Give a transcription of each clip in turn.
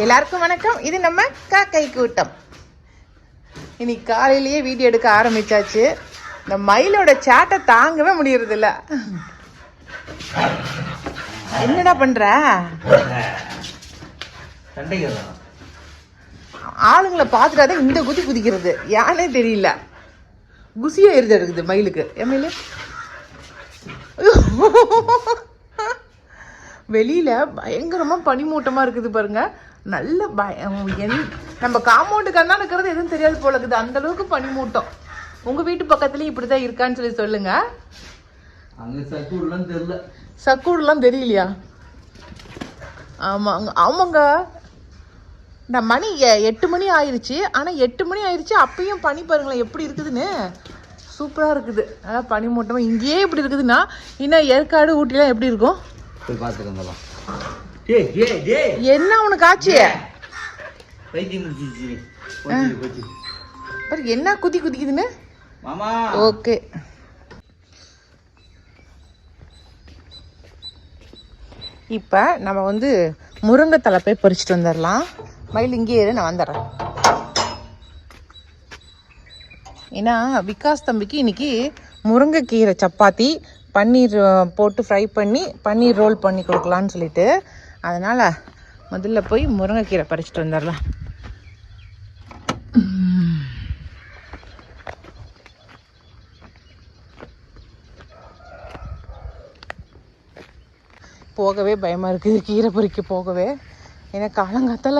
எல்லாருக்கும் வணக்கம். இது நம்ம காக்கை கூட்டம். இன்னைக்கு காலையிலேயே வீடியோ எடுக்க ஆரம்பிச்சாச்சு. இந்த மயிலோட சேட்டை தாங்கவே முடியறது இல்ல. என்னடா பண்ற? ஆளுங்களை பார்த்துட்டாதான் இந்த குதி குதிக்கிறது யானே தெரியல. குசியா எரிஞ்சு எடுக்குது மயிலுக்கு. என் மயிலு வெளியில பயங்கரமா பனிமூட்டமா இருக்குது பாருங்க. நல்ல நம்ம காம்பவுண்டுக்கு அண்ணா இருக்கிறது எதுவும் தெரியாது போல இருக்குது. அந்த அளவுக்கு பனிமூட்டம். உங்க வீட்டு பக்கத்துலயும் இப்படிதான் இருக்கான்னு சொல்லி சொல்லுங்க. சக்கூடுலாம் தெரியலையா? ஆமாங்க ஆமாங்க. நான் மணி 8 மணி ஆயிடுச்சு. ஆனா 8 மணி ஆயிடுச்சு அப்பயும் பனி பாருங்களேன் எப்படி இருக்குதுன்னு. சூப்பரா இருக்குது. அதான் பனிமூட்டமா இங்கேயே இப்படி இருக்குதுன்னா இன்னும் ஏற்காடு ஊட்டிலாம் எப்படி இருக்கும்? என்ன உனக்கு ஆச்சு? என்ன குதி குதிக்குதுன்னு. ஓகே இப்ப நம்ம வந்து முருங்கை தலை போய் பறிச்சுட்டு வந்துடலாம். மயில் இங்கே இரு, நான் வந்துடுறேன். ஏன்னா விகாஸ் தம்பிக்கு இன்னைக்கு முருங்கைக்கீரை சப்பாத்தி பன்னீர் போட்டு ஃப்ரை பண்ணி பன்னீர் ரோல் பண்ணி கொடுக்கலான்னு சொல்லிட்டு, அதனால் முதல்ல போய் முருங்கைக்கீரை பறிச்சுட்டு வந்துடலாம். போகவே பயமாக இருக்குது கீரை பறிக்க போகவே. ஏன்னா காலங்காத்தால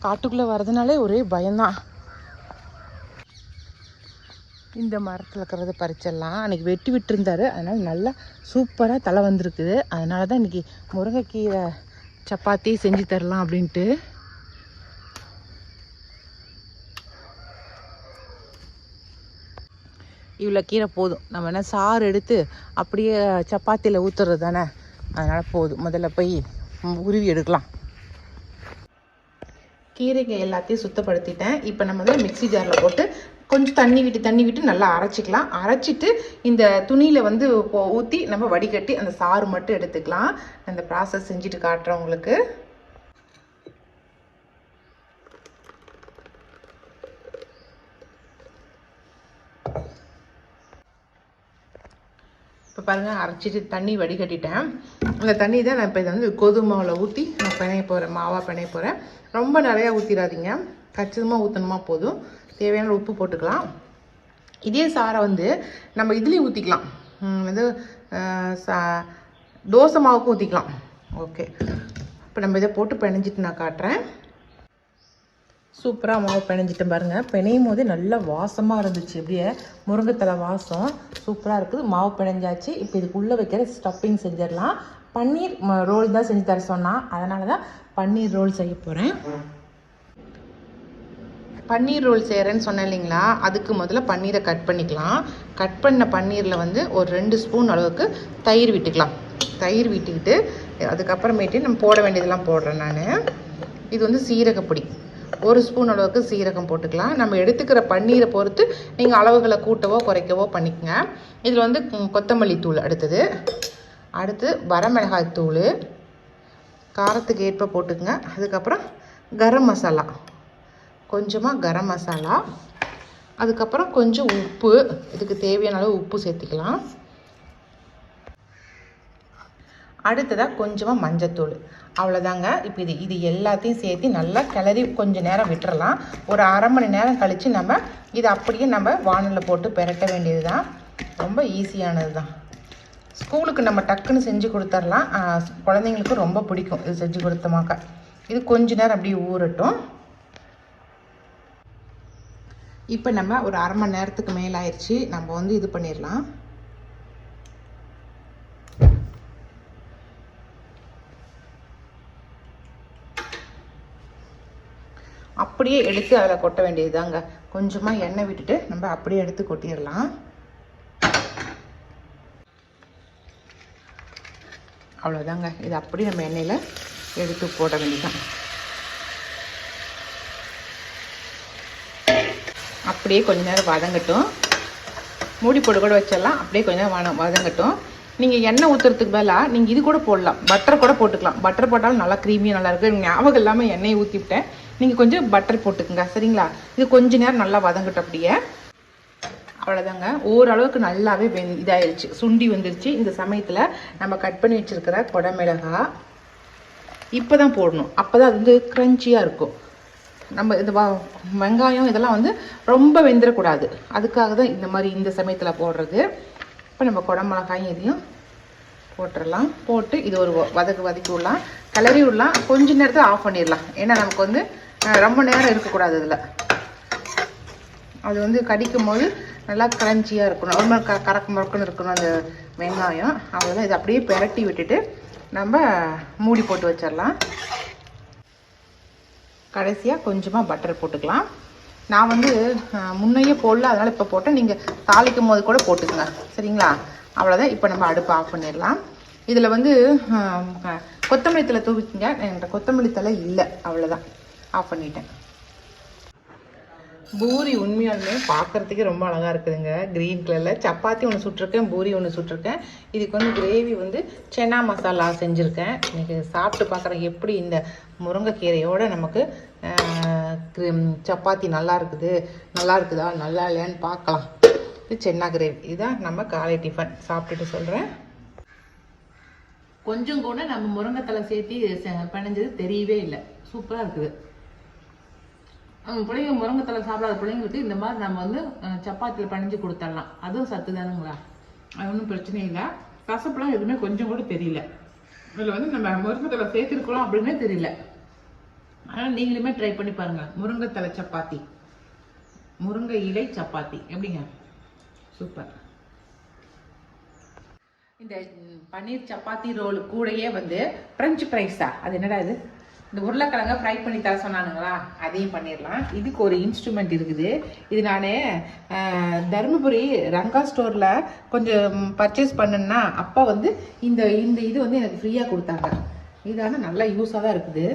காட்டுக்குள்ளே வர்றதுனாலே ஒரே பயம்தான். இந்த மரத்தில் இருக்கிறத பறிச்சிடலாம். அன்றைக்கி வெட்டி விட்டுருந்தாரு, அதனால் நல்லா சூப்பராக தலை வந்திருக்குது. அதனால தான் இன்றைக்கி முருங்கைக்கீரை சப்பாத்தி செஞ்சு தரலாம் அப்படின்ட்டு. இவ்வளோ கீரை போதும். நம்ம என்ன சாறு எடுத்து அப்படியே சப்பாத்தியில் ஊற்றுறது தானே, அதனால் போதும். முதல்ல போய் உருவி எடுக்கலாம். கீரைகள் எல்லாத்தையும் சுத்தப்படுத்திட்டேன். இப்போ நம்ம வந்து மிக்சி ஜாரில் போட்டு கொஞ்சம் தண்ணி விட்டு நல்லா அரைச்சிக்கலாம். அரைச்சிட்டு இந்த துணியில் வந்து ஊற்றி நம்ம வடிகட்டி அந்த சாறு மட்டும் எடுத்துக்கலாம். அந்த ப்ராசஸ் செஞ்சுட்டு காட்டுறேன் உங்களுக்கு. இப்போ பாருங்கள், அரைச்சிட்டு தண்ணி வடிகட்டிட்டேன். அந்த தண்ணி தான் நான் இப்போ இதை வந்து கோதுமை மாவில் ஊற்றி நான் பிணைய போகிறேன். மாவாக பிணைய போகிறேன். ரொம்ப நிறையா ஊற்றிடாதீங்க, கச்சிதமாக ஊற்றணுமா போதும். தேவையான உப்பு போட்டுக்கலாம். இதே சாரை வந்து நம்ம இதுலேயும் ஊற்றிக்கலாம். வந்து தோசை மாவுக்கும் ஊற்றிக்கலாம். ஓகே, இப்போ நம்ம இதை போட்டு பிணைஞ்சிட்டு நான் காட்டுறேன். சூப்பராக மாவு பிணைஞ்சிட்டேன் பாருங்கள். பிணையும் போது நல்லா வாசமாக இருந்துச்சு. அப்படியே முருங்கைத்தலை வாசம் சூப்பராக இருக்குது. மாவு பிணைஞ்சாச்சு. இப்போ இதுக்குள்ளே வைக்கிற ஸ்டஃப்பிங் செஞ்சிடலாம். பன்னீர் ரோல் தான் செஞ்சு தர சொன்னால், அதனால தான் பன்னீர் ரோல் செய்ய போகிறேன். பன்னீர் ரோல் செய்கிறேன்னு சொன்னேன் இல்லைங்களா, அதுக்கு முதல்ல பன்னீரை கட் பண்ணிக்கலாம். கட் பண்ண பன்னீரில் வந்து ஒரு 2 ஸ்பூன் அளவுக்கு தயிர் விட்டுக்கலாம். தயிர் விட்டுக்கிட்டு அதுக்கப்புறமேட்டு நம்ம போட வேண்டியதெல்லாம் போடுறேன் நான். இது வந்து சீரகப்பொடி 1 ஸ்பூன் அளவுக்கு சீரகம் போட்டுக்கலாம். நம்ம எடுத்துக்கிற பன்னீரை பொறுத்து நீங்கள் அளவுகளை கூட்டவோ குறைக்கவோ பண்ணிக்கோங்க. இதில் வந்து கொத்தமல்லி தூள் அடுத்து வரமிளகாய் தூள் காரத்துக்கு ஏற்ப போட்டுக்கங்க. அதுக்கப்புறம் கரம் மசாலா, கொஞ்சமாக கரம் மசாலா, அதுக்கப்புறம் கொஞ்சம் உப்பு, இதுக்கு தேவையான அளவு உப்பு சேர்த்துக்கலாம். அடுத்ததாக கொஞ்சமாக மஞ்சத்தூள். அவ்வளோதாங்க. இப்போ இது எல்லாத்தையும் சேர்த்து நல்லா கிளறி கொஞ்சம் நேரம் விட்டுறலாம். ஒரு அரை மணி நேரம் கழித்து நம்ம இதை அப்படியே நம்ம வானலில் போட்டு பெரட்ட வேண்டியது தான். ரொம்ப ஈஸியானது தான். ஸ்கூலுக்கு நம்ம டக்குன்னு செஞ்சு கொடுத்துர்லாம். குழந்தைங்களுக்கு ரொம்ப பிடிக்கும் இது செஞ்சு கொடுத்தமாக்க. இது கொஞ்ச நேரம் அப்படியே ஊறட்டும். இப்போ நம்ம ஒரு அரை மணி நேரத்துக்கு மேலே ஆயிடுச்சு. நம்ம வந்து இது பண்ணிடலாம். அப்படியே எடுத்து அதில் கொட்ட வேண்டியது தாங்க. கொஞ்சமாக எண்ணெய் விட்டுட்டு நம்ம அப்படியே எடுத்து கொட்டிடலாம். அவ்வளோதாங்க. இது அப்படியே நம்ம எண்ணெயில் எடுத்து போட வேண்டியதுதான். அப்படியே கொஞ்ச நேரம் வதங்கட்டும். மூடி போட்டு கூட வச்சிடலாம். அப்படியே கொஞ்ச நேரம் வதங்கட்டும். நீங்கள் எண்ணெய் ஊற்றுறதுக்கு பதிலாக நீங்கள் இது கூட போடலாம், பட்டர் கூட போட்டுக்கலாம். பட்டர் போட்டாலும் நல்லா க்ரீமியாக நல்லாயிருக்கு. ஞாபகம் இல்லாமல் எண்ணெயை ஊற்றிவிட்டேன். நீங்கள் கொஞ்சம் பட்டர் போட்டுக்குங்க சரிங்களா. இது கொஞ்ச நேரம் நல்லா வதங்கட்டும் அப்படியே. அவ்வளோதாங்க, ஓரளவுக்கு நல்லாவே இதாகிடுச்சு, சுண்டி வந்துருச்சு. இந்த சமயத்தில் நம்ம கட் பண்ணி வச்சுருக்கிற குடமிளகாய் இப்போ தான் போடணும். அப்போ தான் அது வந்து க்ரன்ச்சியாக இருக்கும். நம்ம இந்த வெங்காயம் இதெல்லாம் வந்து ரொம்ப வெந்துடக்கூடாது, அதுக்காக தான் இந்த மாதிரி இந்த சமயத்தில் போடுறது. இப்போ நம்ம குடமிளகாயும் இதையும் போட்டுடலாம். போட்டு இது ஒரு வதக்கி விடலாம், கிளறி விடலாம். கொஞ்ச நேரத்தில் ஆஃப் பண்ணிடலாம். ஏன்னா நமக்கு வந்து ரொம்ப நேரம் இருக்கக்கூடாது. இதில் அது வந்து கடிக்கும் போது நல்லா க்ரன்ச்சியாக இருக்கணும், ஒரு மாதிரி கறக்கு மறக்குன்னு இருக்கணும் அந்த வெங்காயம். அவ்வளோதான். இதை அப்படியே பிரட்டி விட்டுட்டு நம்ம மூடி போட்டு வச்சிடலாம். கடைசியாக கொஞ்சமாக பட்டர் போட்டுக்கலாம். நான் வந்து முன்னையே போடல, அதனால் இப்போ போட்டேன். நீங்கள் தாளிக்கும் போது கூட போட்டுக்கங்க சரிங்களா. அவ்வளோதான். இப்போ நம்ம அடுப்பு ஆஃப் பண்ணிடலாம். இதில் வந்து கொத்தமல்லி தழை தூவிச்சிங்க. என்கிட்ட கொத்தமல்லி தழை இல்லை, அவ்வளோதான். ஆஃப் பண்ணிட்டேன். பூரி உண்மையாலுமே பார்க்குறதுக்கே ரொம்ப அழகாக இருக்குதுங்க, க்ரீன் கலரில். சப்பாத்தி ஒன்று சுட்டிருக்கேன், பூரி ஒன்று சுட்டிருக்கேன். இதுக்கு வந்து கிரேவி வந்து சென்னா மசாலா செஞ்சுருக்கேன். இன்றைக்கி சாப்பிட்டு பார்க்குறேன் எப்படி இந்த முருங்கைக்கீரையோடு நமக்கு சப்பாத்தி நல்லா இருக்குதா நல்லா இல்லையான்னு பார்க்கலாம். இது சென்னா கிரேவி. இதுதான் நம்ம காலை டிஃபன். சாப்பிட்டுட்டு சொல்கிறேன். கொஞ்சம் கூட நம்ம முருங்கைத்தலை சேர்த்து பிணைஞ்சது தெரியவே இல்லை, சூப்பராக இருக்குது. பிள்ளைங்க முருங்கைத்தலை சாப்பிடாத பிள்ளைங்களுக்கு இந்த மாதிரி நம்ம வந்து சப்பாத்தியில் பிணைஞ்சு கொடுத்துடலாம். அதுவும் சத்து தானுங்களா, அது ஒன்றும் பிரச்சனை இல்லை. கசப்புலாம் எதுவுமே கொஞ்சம் கூட தெரியல. இதில் வந்து நம்ம முருங்கைத்தலை சேர்த்துருக்கலாம் அப்படின்னே தெரியல. ஆனால் நீங்களுமே ட்ரை பண்ணி பாருங்கள். முருங்கைத்தலை சப்பாத்தி, முருங்கை இலை சப்பாத்தி எப்படிங்க, சூப்பர். இந்த பன்னீர் சப்பாத்தி ரோல் கூடயே வந்து ஃப்ரெஞ்சு ஃப்ரைஸா, அது என்னடா இது, இந்த உருளைக்கிழங்க ஃப்ரை பண்ணி தர சொன்னானுங்களா, அதையும் பண்ணிடலாம். இதுக்கு ஒரு இன்ஸ்ட்ருமெண்ட் இருக்குது. இது நான் தருமபுரி ரங்கா ஸ்டோரில் கொஞ்சம் பர்ச்சேஸ் பண்ணேன்னா அப்போ வந்து இந்த இந்த இது வந்து எனக்கு ஃப்ரீயாக கொடுத்தாங்க. இதான நல்லா யூஸாக தான் இருக்குது.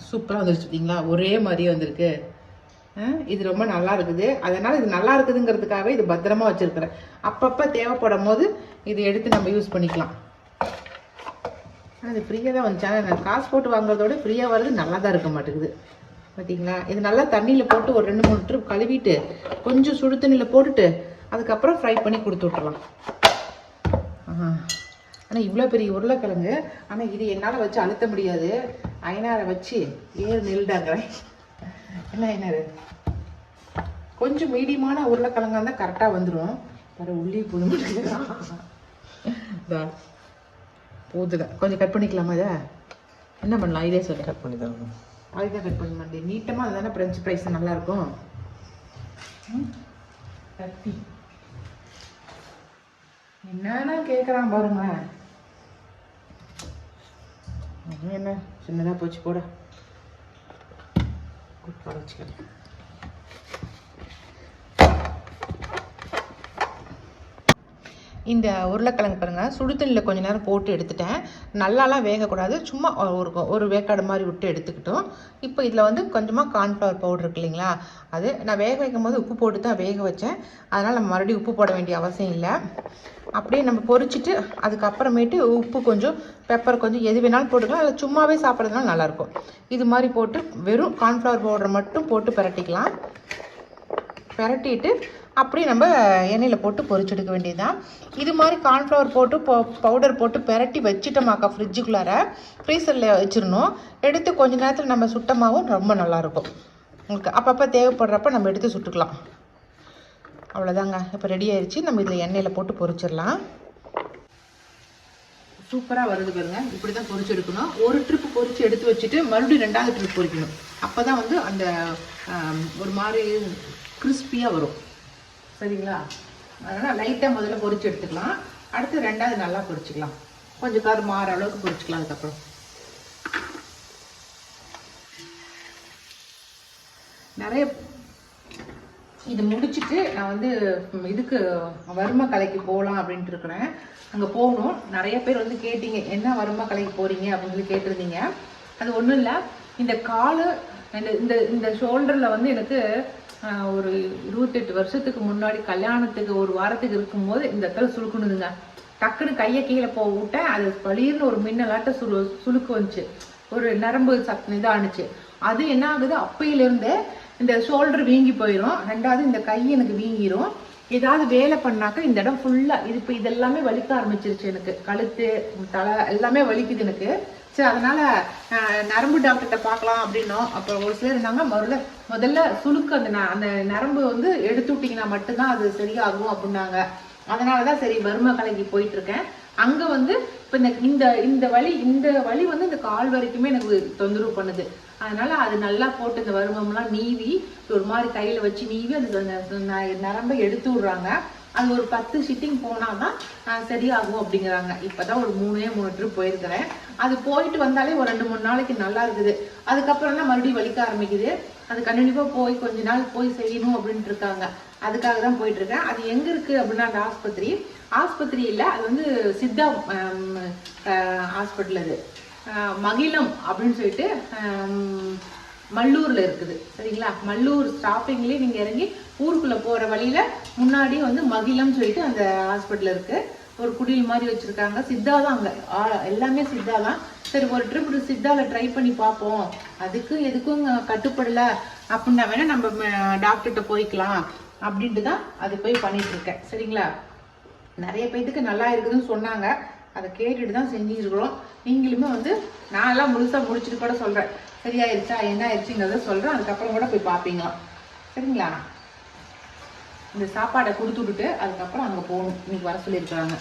சூப்பராக வந்துருச்சு பார்த்தீங்களா, ஒரே மாதிரியே வந்திருக்கு. இது ரொம்ப நல்லா இருக்குது. அதனால் இது நல்லா இருக்குதுங்கிறதுக்காகவே இது பத்திரமா வச்சுருக்கிறேன். அப்பப்போ தேவைப்படும் போது இது எடுத்து நம்ம யூஸ் பண்ணிக்கலாம். ஆனால் இது ஃப்ரீயாக தான் வந்துச்சு. ஆனால் நான் காசு போட்டு வாங்குறதோட ஃப்ரீயாக வருது, நல்லா தான் இருக்க மாட்டேங்குது பார்த்தீங்களா. இது நல்லா தண்ணியில் போட்டு ஒரு 2-3 ட்ரிப் கழுவிட்டு கொஞ்சம் சுடு தண்ணியில் போட்டுட்டு அதுக்கப்புறம் ஃப்ரை பண்ணி கொடுத்து விட்டுறலாம். ஆனால் இவ்வளோ பெரிய உருளைக்கிழங்கு, ஆனால் இது என்னால் வச்சு அழுத்த முடியாது. ஐநாரை வச்சு நெல்டாங்கிறேன். என்ன ஐநாரு, கொஞ்சம் மீடியமான உருளைக்கிழங்கா இருந்தால் கரெக்டாக வந்துடும். வேறு உள்ளே போதும் போதுல கொஞ்சம் கட் பண்ணிக்கலாமா? இதை என்ன பண்ணலாம், இதே சொல்லி கட் பண்ணி தான் அதுதான் கட் பண்ண மாட்டேன். நீட்டமாக அதுதானே ஃப்ரெஞ்ச் ஃப்ரைஸ் நல்லாயிருக்கும். கட்டி என்னன்னா கேட்குறான் பாருங்க. என்ன சின்னதாக போச்சு போட வச்சுக்கிறேன். இந்த உருளைக்கிழங்கு பாருங்கள், சுடு தண்ணியில் கொஞ்சம் நேரம் போட்டு எடுத்துட்டேன். நல்லாலாம் வேகக்கூடாது, சும்மா ஒரு வேக்காடு மாதிரி விட்டு எடுத்துக்கிட்டோம். இப்போ இதில் வந்து கொஞ்சமாக கார்ன்ஃப்ளவர் பவுடர் இருக்கு இல்லைங்களா, அது நான் வேக வைக்கும் போது உப்பு போட்டு தான் வேக வச்சேன். அதனால் நம்ம மறுபடியும் உப்பு போட வேண்டிய அவசியம் இல்லை. அப்படியே நம்ம பொரிச்சிட்டு அதுக்கப்புறமேட்டு உப்பு கொஞ்சம், பெப்பர் கொஞ்சம், எது வேணாலும் போட்டுக்கலாம். அதில் சும்மாவே சாப்பிட்றதுனால நல்லாயிருக்கும். இது மாதிரி போட்டு வெறும் கார்ன்ஃப்ளவர் பவுடர் மட்டும் போட்டு பிரட்டிக்கலாம். பிரட்டிட்டு அப்படியே நம்ம எண்ணெயில் போட்டு பொரிச்செடுக்க வேண்டியதுதான். இது மாதிரி கார்ன்ஃப்ளவர் போட்டு பவுடர் போட்டு பிரட்டி வச்சுட்டோமாக்கா ஃப்ரிட்ஜுக்குள்ளார ஃப்ரீசரில் வச்சிடணும். எடுத்து கொஞ்சம் நேரத்தில் நம்ம சுட்டமாகவும் ரொம்ப நல்லாயிருக்கும். உங்களுக்கு அப்பப்போ தேவைப்படுறப்ப நம்ம எடுத்து சுட்டுக்கலாம். அவ்வளோதாங்க, இப்போ ரெடி ஆயிடுச்சு. நம்ம இதில் எண்ணெயில் போட்டு பொரிச்சிடலாம். சூப்பராக வருது பாருங்க. இப்படி தான் பொரிச்சு எடுக்கணும். ஒரு ட்ரிப்பு பொரிச்சு எடுத்து வச்சுட்டு மறுபடியும் 2வது ட்ரிப் பொரிக்கணும். அப்போ தான் வந்து அந்த ஒரு மாதிரி கிறிஸ்பியாக வரும். சரிங்களா? அதனால் லைட்டாக முதல்ல பொரிச்சு எடுத்துக்கலாம். அடுத்து 2வது நல்லா பொரிச்சுக்கலாம். கொஞ்சம் கரு மாற அளவுக்கு பொரிச்சுக்கலாம். அதுக்கப்புறம் நிறைய இது முடிச்சுட்டு நான் வந்து இதுக்கு வறுமை கலைக்கு போகலாம் அப்படின்ட்டு இருக்கிறேன். அங்கே போகணும். நிறைய பேர் வந்து கேட்டீங்க, என்ன வறுமை கலைக்கு போகிறீங்க அப்படின்னு சொல்லி கேட்டிருந்தீங்க. அது ஒன்றும் இல்லை, இந்த கால் இந்த இந்த ஷோல்டரில் வந்து எனக்கு ஒரு 28 வருஷத்துக்கு முன்னாடி கல்யாணத்துக்கு ஒரு வாரத்துக்கு இருக்கும்போது இந்த இடத்துல சுழுக்குனுதுங்க. டக்குன்னு கையை கீழே போக விட்டேன், அது பளிர்னு ஒரு மின்னலாட்ட சுழுக்கு வந்துச்சு, ஒரு நரம்பு இதானுச்சு. அது என்ன ஆகுது, அப்பையிலேருந்தே இந்த ஷோல்டர் வீங்கி போயிடும். ரெண்டாவது இந்த கை எனக்கு வீங்கிரும். ஏதாவது வேலை பண்ணாக்க இந்த இடம் ஃபுல்லாக இது இப்போ இதெல்லாமே வலிக்க ஆரம்பிச்சிருச்சு. எனக்கு கழுத்து தலை எல்லாமே வலிக்குது எனக்கு. சரி, அதனால நரம்பு டாக்டர்கிட்ட பார்க்கலாம் அப்படின்னோம். அப்புறம் ஒரு சிலர் இருந்தாங்க, முதல்ல சுழுக்கு அந்த நரம்பு வந்து எடுத்து விட்டீங்கன்னா மட்டும்தான் அது சரியாகும் அப்படின்னாங்க. அதனாலதான் சரி வறுமை கலைக்கு போயிட்டு இருக்கேன். அங்க வந்து இப்ப இந்த வலி வந்து இந்த கால் வரைக்குமே எனக்கு தொந்தரவு பண்ணுது. அதனால அது நல்லா போட்டு இந்த வருமம்லாம் நீவி ஒரு மாதிரி கையில வச்சு நீவி அது நரம்பை எடுத்து விடுறாங்க. அது ஒரு 10 சிட்டிங் போனாதான் சரியாகும் அப்படிங்கிறாங்க. இப்பதான் ஒரு 3 ட்ரிப் போயிருக்கிறேன். அது போயிட்டு வந்தாலே ஒரு 2-3 நாளைக்கு நல்லா இருக்குது. அதுக்கப்புறம் தான் மறுபடியும் வலிக்க ஆரம்பிக்குது. அது கண்டிப்பா போய் கொஞ்ச நாள் போய் செய்யணும் அப்படின்ட்டு இருக்காங்க. அதுக்காக தான் போயிட்டு இருக்கேன். அது எங்க இருக்கு அப்படின்னா அந்த ஆஸ்பத்திரி இல்லை, அது வந்து சித்தா ஹாஸ்பிட்டல். அது மகிழம் அப்படின்னு சொல்லிட்டு மல்லூர்ல இருக்குது. சரிங்களா, மல்லூர் ஸ்டாப்பிங்லேயே நீங்க இறங்கி ஊருக்குள்ள போற வழியில முன்னாடி வந்து மகிழம் சொல்லிட்டு அந்த ஹாஸ்பிட்டல் இருக்கு. ஒரு குடில் மாதிரி வச்சிருக்காங்க. சித்தா தான் அங்க எல்லாமே சித்தா தான். சரி, ஒரு ட்ரிப் சித்தால ட்ரை பண்ணி பார்ப்போம், அதுக்கு எதுக்கும் கட்டுப்படல அப்படின்னா வேணா நம்ம டாக்டர்கிட்ட போய்க்கலாம் அப்படின்ட்டு தான் அது போய் பண்ணிட்டு இருக்கேன். சரிங்களா, நிறைய பேத்துக்கு நல்லா இருக்குதுன்னு சொன்னாங்க. அதை கேட்டுட்டு தான் செஞ்சுருக்கிறோம். நீங்களுமே வந்து நான் எல்லாம் முழுசா முடிச்சுட்டு கூட சொல்றேன், சரியாயிருச்சா என்ன ஆயிடுச்சுங்கிறத சொல்றேன். அதுக்கப்புறம் கூட போய் பார்ப்பீங்களா. சரிங்களா, இந்த சாப்பாடை கொடுத்து விட்டுட்டு அதுக்கப்புறம் அங்கே போகணும். இன்னைக்கு வர சொல்லியிருக்கிறாங்க.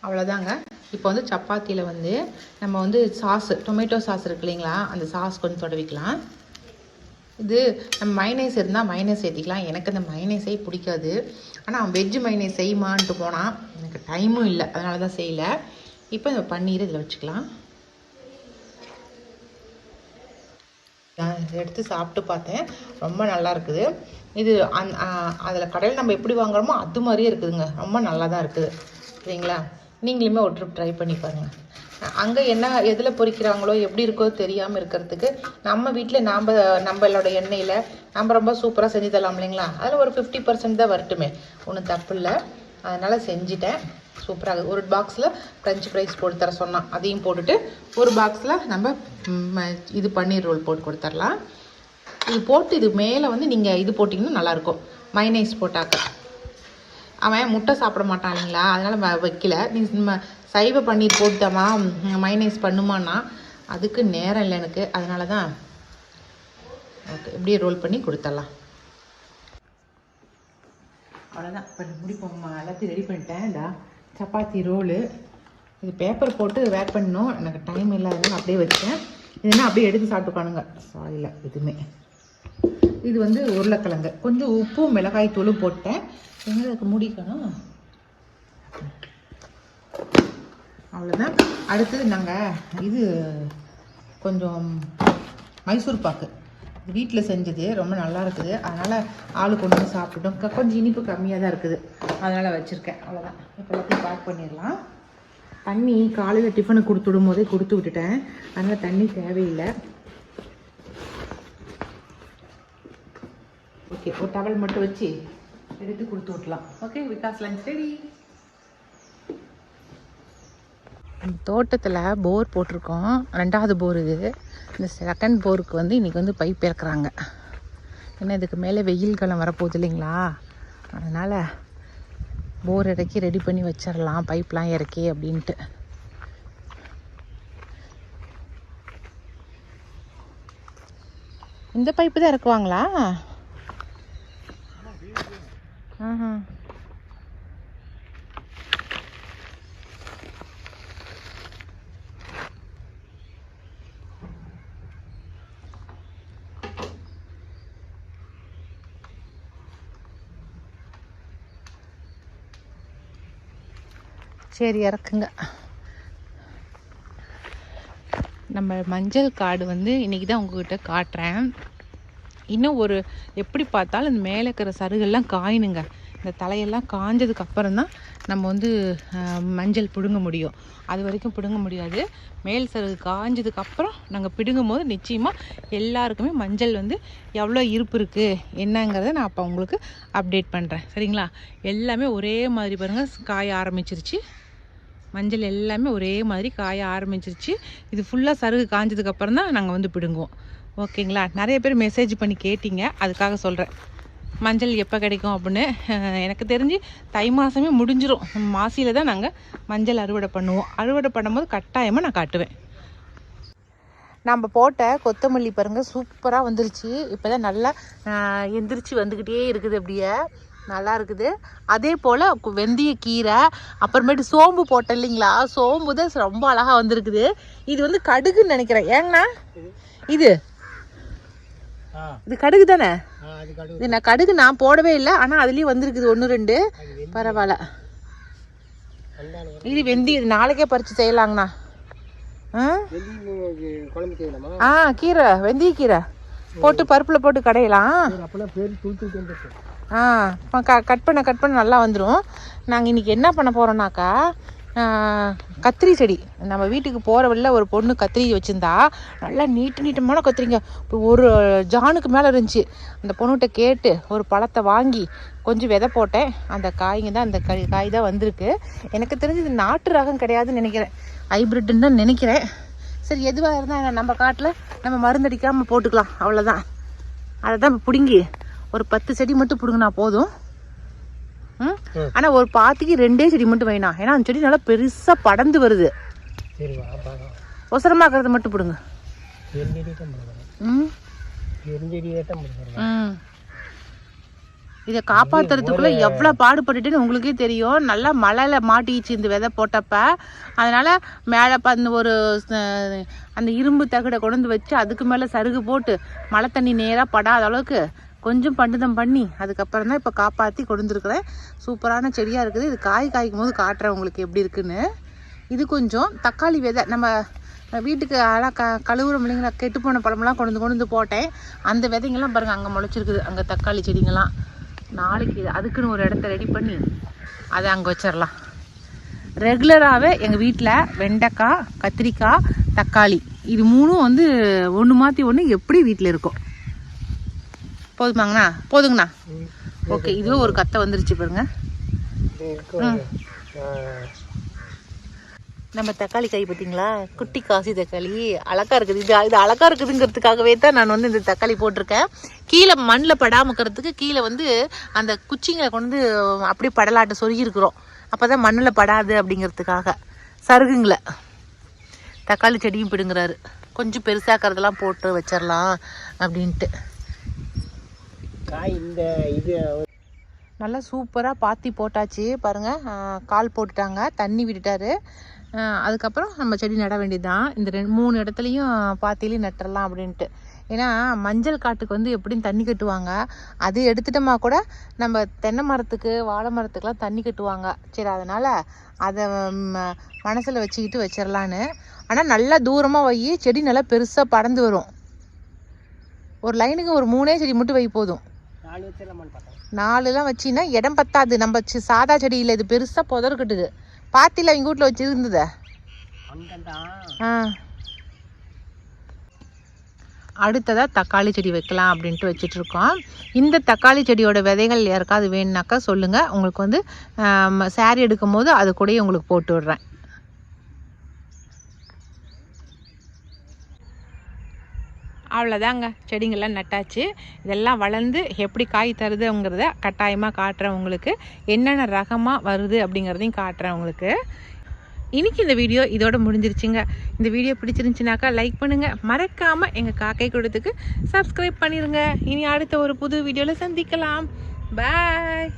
அவ்வளோதாங்க. இப்போ வந்து சப்பாத்தியில் வந்து நம்ம வந்து டொமேட்டோ சாஸ் இருக்கு இல்லைங்களா, அந்த சாஸ் கொஞ்சம் தொடவிக்கலாம். இது நம்ம மைனேஸ் இருந்தால் மைனேஸ் ஏற்றிக்கலாம். எனக்கு அந்த மைனேஸே பிடிக்காது. ஆனால் வெஜ்ஜு மைனேஸ் செய்யுமான்ட்டு போனால் எனக்கு டைமும் இல்லை, அதனால தான் செய்யலை. இப்போ இந்த பன்னீர் இதில் வச்சுக்கலாம். நான் எடுத்து சாப்பிட்டு பார்த்தேன், ரொம்ப நல்லா இருக்குது. இது அதில் கடையில் நம்ம எப்படி வாங்குறோமோ அது மாதிரியே இருக்குதுங்க, ரொம்ப நல்லா தான் இருக்குது. சரிங்களா, நீங்களுமே ஒரு ட்ரிப் ட்ரை பண்ணி பாருங்கள். அங்கே என்ன எதில் பொரிக்கிறாங்களோ எப்படி இருக்கோ தெரியாமல் இருக்கிறதுக்கு நம்ம வீட்டில் நம்மளோட எண்ணெயில் நம்ம ரொம்ப சூப்பராக செஞ்சு தரலாம் இல்லைங்களா. அதில் ஒரு 50% தான் வரட்டுமே, ஒன்றும் தப்பு இல்லை. அதனால் செஞ்சுட்டேன். சூப்பராக ஒரு பாக்ஸில் ஃப்ரெஞ்ச் ஃப்ரைஸ் போட்டு தர சொன்னால் அதையும் போட்டுட்டு ஒரு பாக்ஸில் நம்ம இது பன்னீர் ரோல் போட்டு கொடுத்துர்லாம். இது போட்டு இது மேலே வந்து நீங்கள் இது போட்டிங்கன்னா நல்லாயிருக்கும், மைனேஸ் போட்டாக்க. அவன் முட்டை சாப்பிட மாட்டான் இல்லைங்களா, அதனால் வைக்கல. நம்ம சைவ பன்னீர் போட்டுதாம்மா மைனேஸ் பண்ணுமான்னா அதுக்கு நேரம் இல்லை எனக்கு, அதனால தான். ஓகே, இப்படியே ரோல் பண்ணி கொடுத்துடலாம். அவ்வளோதான், இப்போ முடிப்போம். எல்லாத்தையும் ரெடி பண்ணிட்டேன். இந்த சப்பாத்தி ரோலு இது பேப்பர் போட்டு வேர் பண்ணணும், எனக்கு டைம் இல்லாததுனால அப்படியே வச்சேன். இதுனா அப்படியே எடுத்து சாப்பிட்டுக்கானுங்க, சாரியில் எதுவுமே. இது வந்து உருளைக்கிழங்கு, கொஞ்சம் உப்பும் மிளகாய் தூளும் போட்டேன். எங்களுக்கு முடிக்கணும். அவ்வளோதான். அடுத்தது நாங்கள் இது கொஞ்சம் மைசூர் பாக்கு வீட்டில் செஞ்சது, ரொம்ப நல்லா இருக்குது. அதனால் ஆளு கொண்டு வந்து சாப்பிட்டுட்டோம். கொஞ்சம் இனிப்பு கம்மியாக தான் இருக்குது, அதனால் வச்சுருக்கேன். அவ்வளோதான். இப்போ எல்லாத்தையும் பேக் பண்ணிடலாம். தண்ணி காலையில் டிஃபனுக்கு கொடுத்து விடும் போதே கொடுத்து விட்டுட்டேன், அதனால் தண்ணி தேவையில்லை. ஓகே, ஒரு டவல் மட்டும் வச்சு எடுத்து கொடுத்து விட்டலாம். Okay, Vikas lunch ready. தோட்டத்தில் போர் போட்டிருக்கோம், 2வது போர் இது. இந்த 2nd போருக்கு வந்து இன்றைக்கி வந்து பைப் இறக்குறாங்க. ஏன்னா இதுக்கு மேலே வெயில் காலம் வரப்போகுது இல்லைங்களா, அதனால் போர் இறக்கி ரெடி பண்ணி வச்சிடலாம், பைப்லாம் இறக்கி அப்படின்ட்டு. இந்த பைப்பு தான் இறக்குவாங்களா? சரி, இறக்குங்க. நம்ம மஞ்சள் காடு வந்து இன்றைக்கி தான் உங்ககிட்ட காட்டுறேன். இன்னும் ஒரு எப்படி பார்த்தாலும் இந்த மேலே இருக்கிற சருகெல்லாம் காயணுங்க. இந்த தலையெல்லாம் காஞ்சதுக்கு அப்புறம் தான் நம்ம வந்து மஞ்சள் பிடுங்க முடியும். அது வரைக்கும் பிடுங்க முடியாது. மேல் சருகு காஞ்சதுக்கப்புறம் நாங்கள் பிடுங்கும் போது நிச்சயமாக எல்லாருக்குமே மஞ்சள் வந்து எவ்வளோ இருப்பு இருக்குது என்னங்கிறத நான் அப்போ உங்களுக்கு அப்டேட் பண்ணுறேன். சரிங்களா? எல்லாமே ஒரே மாதிரி பாருங்கள் காய ஆரம்பிச்சிருச்சு. மஞ்சள் எல்லாமே ஒரே மாதிரி காய ஆரம்பிச்சிருச்சு. இது ஃபுல்லாக சருகு காஞ்சதுக்கப்புறம் தான் நாங்கள் வந்து பிடுங்குவோம். ஓகேங்களா? நிறைய பேர் மெசேஜ் பண்ணி கேட்டிங்க, அதுக்காக சொல்கிறேன். மஞ்சள் எப்போ கிடைக்கும் அப்படின்னு. எனக்கு தெரிஞ்சு தை மாதமே முடிஞ்சிடும். மாசியில் தான் நாங்கள் மஞ்சள் அறுவடை பண்ணுவோம். அறுவடை பண்ணும்போது கட்டாயமாக நான் காட்டுவேன். நம்ம போட்ட கொத்தமல்லி பாருங்கள் சூப்பராக வந்துருச்சு. இப்போ தான் நல்லா எந்திரிச்சு வந்துக்கிட்டே இருக்குது. அப்படியே நல்லா இருக்குது. அதே போல் வெந்தய கீரை, அப்புறமேட்டு சோம்பு போட்டேன் இல்லைங்களா, சோம்பு தான் ரொம்ப அழகாக வந்திருக்குது. இது வந்து கடுகுன்னு நினைக்கிறேன். ஏங்கண்ணா இது கடுகு தானே? இது நான் கடுகு நான் போடவே இல்லை, ஆனால் அதுலேயும் வந்திருக்குது 1 2. பரவாயில்ல. இது வெந்தயம். இது நாளைக்கே பறித்து செய்யலாங்கண்ணா. கீரை வெந்தய கீரை போட்டு பருப்பில் போட்டு கடையலாம். கட் பண்ண நல்லா வந்துடும். நாங்கள் இன்றைக்கி என்ன பண்ண போகிறோம்னாக்கா, கத்திரி செடி நம்ம வீட்டுக்கு போகிற வழியில ஒரு பொண்ணு கத்திரி வச்சுருந்தா, நல்லா நீட்டமான கத்திரிங்க ஒரு ஜானுக்கு மேலே இருந்துச்சு. அந்த பொண்ணுகிட்ட கேட்டு ஒரு பழத்தை வாங்கி கொஞ்சம் விதை போட்டேன். அந்த காய்ங்க தான் அந்த காய் தான் வந்திருக்கு. எனக்கு தெரிஞ்சு இது நாட்டு ரகம் கிடையாதுன்னு நினைக்கிறேன், ஹைப்ரிட்னு தான் நினைக்கிறேன். சரி, எதுவாக இருந்தால் நம்ம காட்டில் நம்ம மருந்தடிக்காமல் போட்டுக்கலாம், அவ்வளோதான். அதை தான் பிடுங்கி ஒரு 10 செடி மட்டும் பிடுங்கினா போதும். ஆனால் ஒரு பாத்திக்கு 2 செடி மட்டும் வேணாம். ஏன்னா அந்த செடி நல்லா பெருசாக படர்ந்து வருது. ஒசரமாக்குறத மட்டும் பிடுங்க. இதை காப்பாற்றுறதுக்குள்ளே எவ்வளோ பாடுபட்டுட்டுன்னு உங்களுக்கே தெரியும். நல்லா மழையில் மாட்டிச்சு இந்த விதை போட்டப்ப. அதனால் மேலே அந்த இரும்பு தகடை கொண்டு வச்சு அதுக்கு மேலே சருகு போட்டு மழை தண்ணி நேராக படாத அளவுக்கு கொஞ்சம் பண்டுதம் பண்ணி அதுக்கப்புறம் தான் இப்போ காப்பாற்றி கொண்டுருக்குறேன். சூப்பரான செடியாக இருக்குது. இது காய்க்கும் போது காட்டுறேன் உங்களுக்கு எப்படி இருக்குன்னு. இது கொஞ்சம் தக்காளி விதை நம்ம வீட்டுக்கு அழகாக கழுவுற இல்லைங்களா, கெட்டுப்போன பழமெல்லாம் கொண்டு போட்டேன். அந்த விதைங்கெல்லாம் பாருங்கள் அங்கே முளைச்சிருக்குது. அங்கே தக்காளி செடிங்கெல்லாம். நாளைக்கு அதுக்குன்னு ஒரு இடத்த ரெடி பண்ணி அதை அங்கே வச்சிடலாம். ரெகுலராகவே எங்கள் வீட்டில் வெண்டைக்காய், கத்திரிக்காய், தக்காளி இது 3ம் வந்து ஒன்று மாற்றி ஒன்று எப்படி வீட்டில் இருக்கும். போதுமாங்கண்ணா? போதுங்கண்ணா. ஓகே, இதுவே ஒரு கத்தை வந்துருச்சு பாருங்க. நம்ம தக்காளி காய் பார்த்தீங்களா, குட்டி காசி தக்காளி அழகா இருக்குது. இது அழகா இருக்குதுங்கிறதுக்காகவே தான் நான் வந்து இந்த தக்காளி போட்டிருக்கேன். கீழே மண்ணில் படாமக்கிறதுக்கு கீழே வந்து அந்த குச்சிங்களை கொண்டு அப்படியே படலாட்ட சொருகி இருக்கிறோம். அப்போ தான் மண்ணில் படாது அப்படிங்கிறதுக்காக. சருகுங்களை தக்காளி செடியும் பிடுங்குறாரு. கொஞ்சம் பெருசாக்கிறதெல்லாம் போட்டு வச்சிடலாம் அப்படின்ட்டு. நல்லா சூப்பராக பாத்தி போட்டாச்சு பாருங்கள். கால் போட்டுட்டாங்க, தண்ணி விட்டுட்டாரு. அதுக்கப்புறம் நம்ம செடி நட வேண்டியதுதான். இந்த 3 இடத்துலையும் பாத்திலையும் நட்டுறலாம் அப்படின்ட்டு. ஏன்னா மஞ்சள் காட்டுக்கு வந்து எப்படின்னு தண்ணி கட்டுவாங்க. அது எடுத்துட்டோமா கூட நம்ம தென்னை மரத்துக்கு வாழை மரத்துக்கெலாம் தண்ணி கட்டுவாங்க. சரி, அதனால் அதை மனசில் வச்சுக்கிட்டு வச்சிடலான்னு. ஆனால் நல்லா தூரமாக வை, செடி நல்லா பெருசாக பறந்து வரும். ஒரு லைனுக்கு ஒரு 3 செடி மட்டும் வை போதும். 4லாம் வச்சின்னா இடம் பத்தாது. நம்ம சாதா செடியில் இது பெருசாக புதர் கட்டுது. பாத்தியில் எங்கள் வீட்டில் வச்சுருந்தது. அடுத்ததாக தக்காளி செடி வைக்கலாம் அப்படின்ட்டு வச்சிட்ருக்கோம். இந்த தக்காளி செடியோட விதைகள் யாருக்காவது வேணுனாக்கா சொல்லுங்கள். உங்களுக்கு வந்து சாரி எடுக்கும் போது அது கூடயே உங்களுக்கு போட்டு விடுறேன். அவ்வளோதாங்க, செடிங்கள்லாம் நட்டாச்சு. இதெல்லாம் வளர்ந்து எப்படி காய் தருதுங்கிறத கட்டாயமாக காட்டுறேன் உங்களுக்கு. என்னென்ன ரகமாக வருது அப்படிங்கிறதையும் காட்டுறேன் உங்களுக்கு. இன்றைக்கி இந்த வீடியோ இதோட முடிஞ்சிருச்சுங்க. இந்த வீடியோ பிடிச்சிருந்துச்சுனாக்கா லைக் பண்ணுங்கள். மறக்காமல் எங்கள் காக்கை கூடத்துக்கு சப்ஸ்கிரைப் பண்ணிடுங்க. இனி அடுத்த ஒரு புது வீடியோவில் சந்திக்கலாம். பாய்.